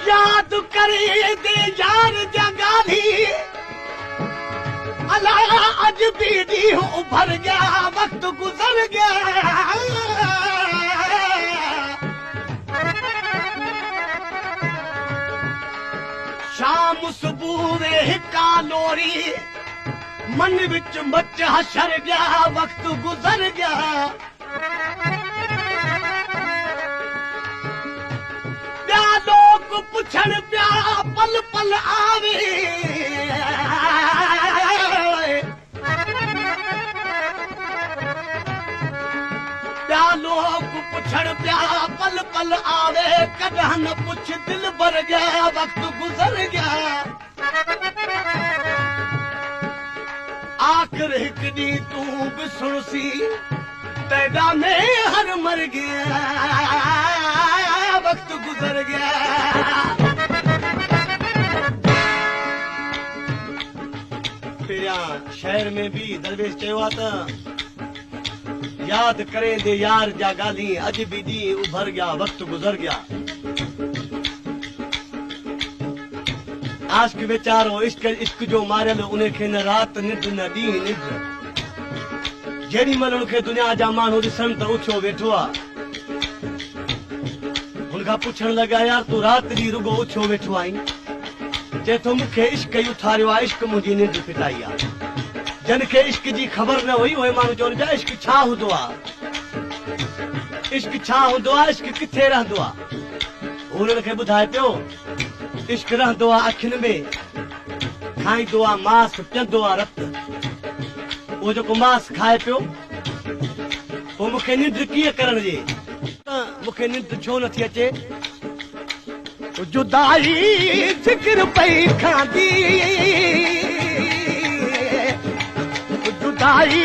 याद करे दे यार जगाली अला अज भी दी उभर गया वक्त गुजर गया शाम सुबूरे हिका लोरी मन विच मच हशर गया वक्त गुजर गया लोग पुछण पिया पल पल आवे प्या लोग पुछण पिया पल पल आवे कॾहिं न पुछ दिल भर गया वक्त गुजर गया आखिर हिक ॾींहुं तूं बि सुणसी तैदा में हर मर गया वक्त गुजर गया फिर शहर में भी दरवेश चयो आहे त याद करे दे यार जा गाली अज भी दी उभर गया वक्त गुजर गया आशिक बेचारो इश्क इश्क जो मारियल उन्हें खे न रात निंड न ॾींहुं निंड जेॾी महिल उनखे दुनिया जा माण्हू ॾिसण त उथियो वेठो आहे हुनखां पुछण लॻा यार तूं राति ॾींहुं रुगो उथियो वेठो आहीं चए थो मूंखे इश्क ई उथारियो आहे इश्क मुंहिंजी निंड फिटाई आहे जन खे इश्क जी ख़बर न हुई उहे माण्हू चवनि पिया इश्क छा हूंदो आहे इश्क छा हूंदो आहे इश्क किथे रहंदो आहे हुननि खे ॿुधाए पियो इश्क रहंदो आहे अखियुनि में खाईंदो आहे मांस पीअंदो आहे रत उहो जेको मांस खाए पियो पोइ मूंखे निंड कीअं करण जे मूंखे निंड छो नथी अचे जुदाई जिक्र पई खांदी जुदाई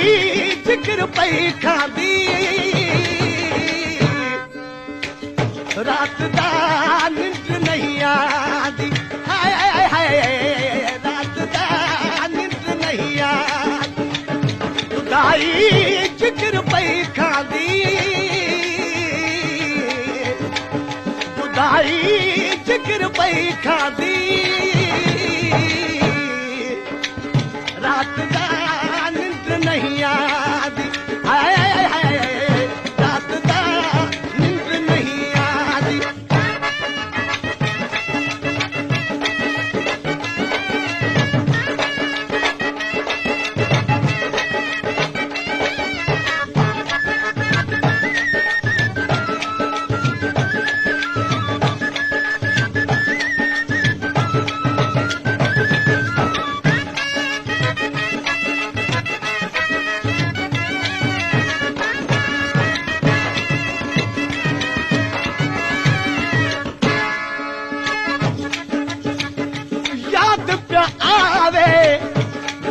जिक्र पई खांदी रात दा निंड नहीं आंदी हाय हाय रात दा निंड नहीं आंदी जुदाई जिक्र पई खांदी जुदाई जिक्र पई खांदी रात दा निंड नहीं आंदी हाय हाय रात दा निंड नहीं आंदी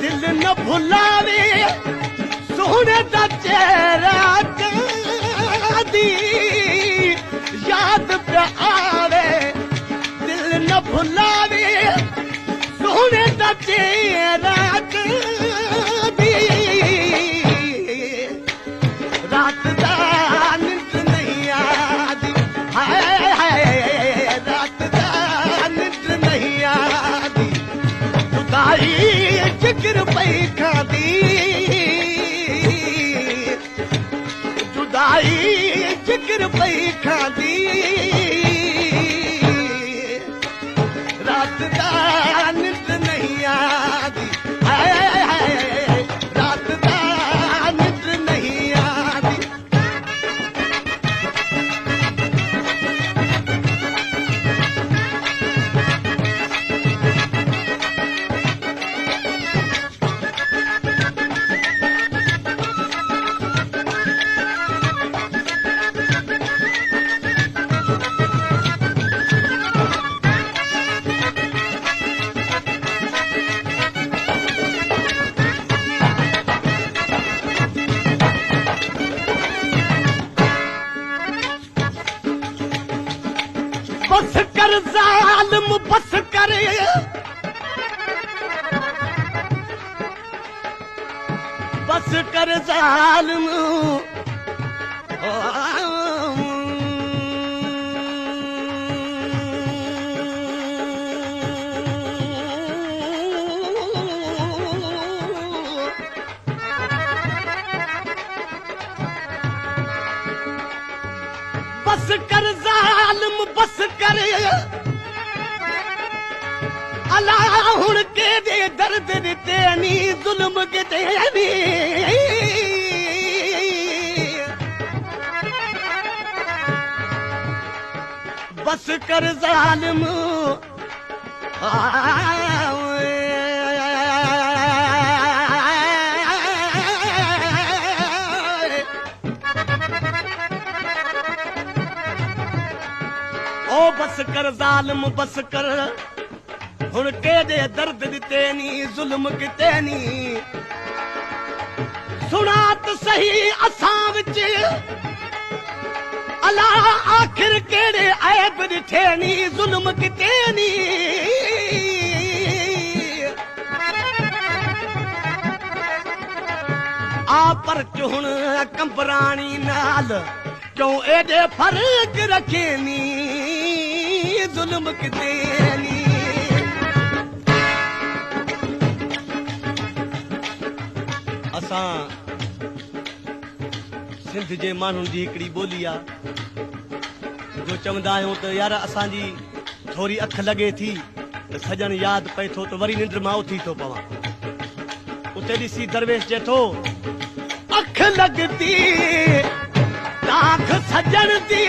दिल न भुलावे सोने दा चेहरा दी याद पे आवे दिल न भुलावे सोने दा चेहरा दी रात दा निंद नहीं आदी हाय हाय रात दा निंद नहीं आदी जुदाई जिक्र पई खांदी जुदाई जिक्र पई खांदी रात दा निंद नहीं आदी हाय हाय रात दा निंद नहीं आदी बस कर जालिम बस कर बस कर जालिम बस कर ज़ालिम बस कर अला हुण केॾे दर्द ॾिते नी ज़ुल्म किथे नी बस कर ज़ालिम ओ बस कर ज़ालिम बस कर हुण केॾे दर्द ॾिते नी ज़ुल्म किथे नी सुणा त सही असां विच अला आखिर केड़े ऐब ॾिठे नी ज़ुल्म किथे नी आ पर चुहण कंबराणी नाल क्यों एॾे फर्क रखे नी ज़ुल्म किथे नी असां सिंध जे माण्हुनि जी हिकिड़ी ॿोली आहे जो चवंदा आहियूं त यार असांजी थोरी अख लॻे थी त सॼण यादि पए थो त वरी निंड मां उथी थो पवां उते ॾिसी दरवेश चए थो अख लॻंदी दाख सॼण दी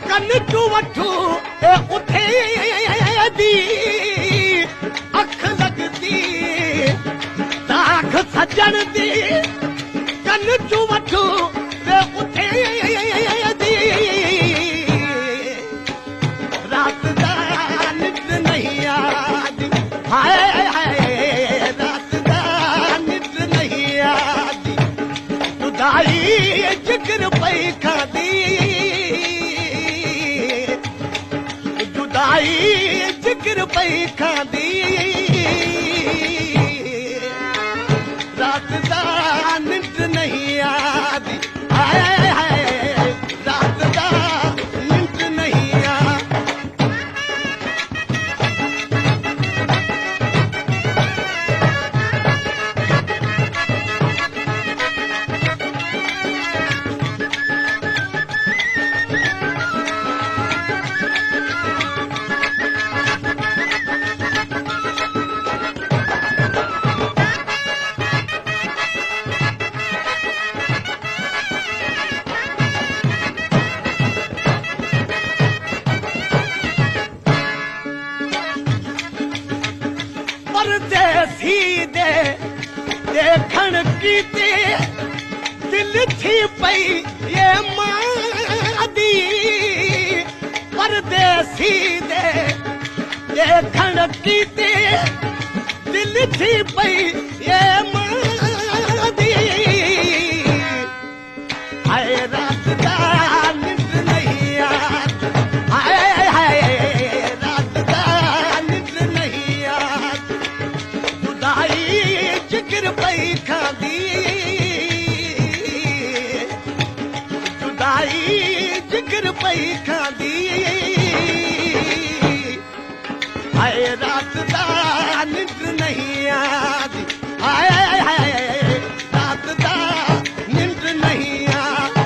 कन तूं वठूं ए उथे दी अख लॻंदी दाख सॼण दी कन तूं वठूं ए उथे दी रात दा निंड नहीं आदी हाय हाय रात दा निंड नहीं आदी जुदाई जिक्र पई खादी जुदाई जिक्र पई खादी रात दा निंड नहीं आदी हाय हाय रात दा निंड नहीं आदी परदेसी दे देखण कीते दिल थी पई ये मादी परदेसी दे देखण कीते दिल थी पई ये मादी हाय रात दा निंड नहीं आती हाय हाय रात दा निंड नहीं आती जुदाई जिक्र पई खादी जुदाई जिक्र पई खादी हाय रात दा निंड नहीं आती हाय हाय रात दा निंड नहीं आती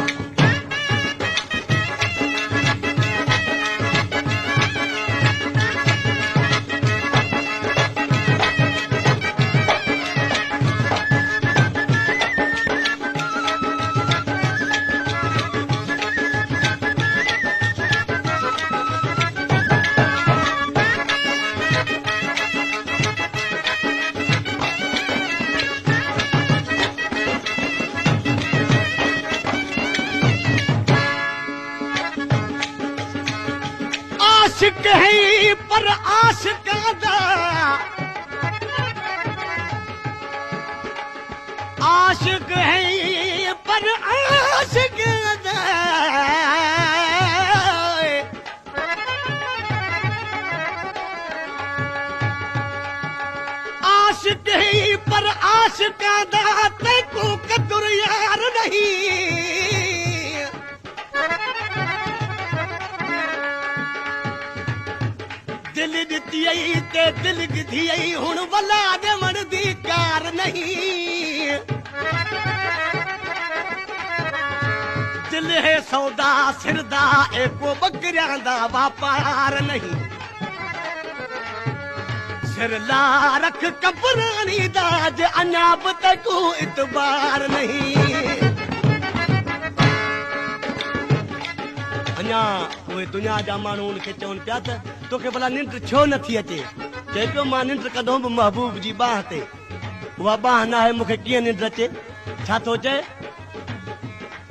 आशिक है पर आशिका दा आशिक है पर आशिक दा आशिक है पर आशिका दा तैको कदर यार नहीं दिल दिती आई ते दिल गिधी आई हुण वला देवण दी कार नहीं दिल है सौदा सिरदा एको बकरियां दा व्यापार नहीं सिर ला रख कपरानी दाज अञा बि त को इतबार नहीं अञा उहे दुनिया जा माण्हू उनखे चवनि पिया त तोखे भला निंड छो नथी अचे चए पियो मां निंड कंदो बि महबूब जी बाह ते उहा बाह न आहे मूंखे कीअं निंड अचे छा थो चए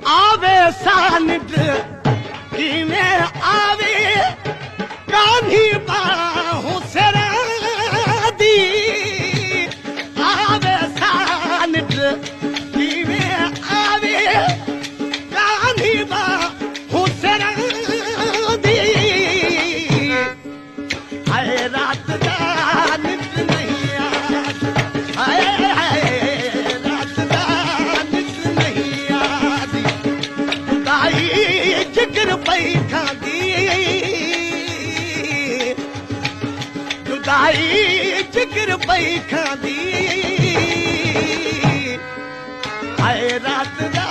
आवे सा निंड कीअं आवे कान्ही बाहूं सिर दी आवे सा निंड कीअं आवे कान्ही बाहूं सिर दी हाय रात दा निंड नहीं हाय हाय रात दा निंड नहीं आदी खुदाई जिक्र पई खांदी खुदाई जिक्र पई खांदी हाय रात दा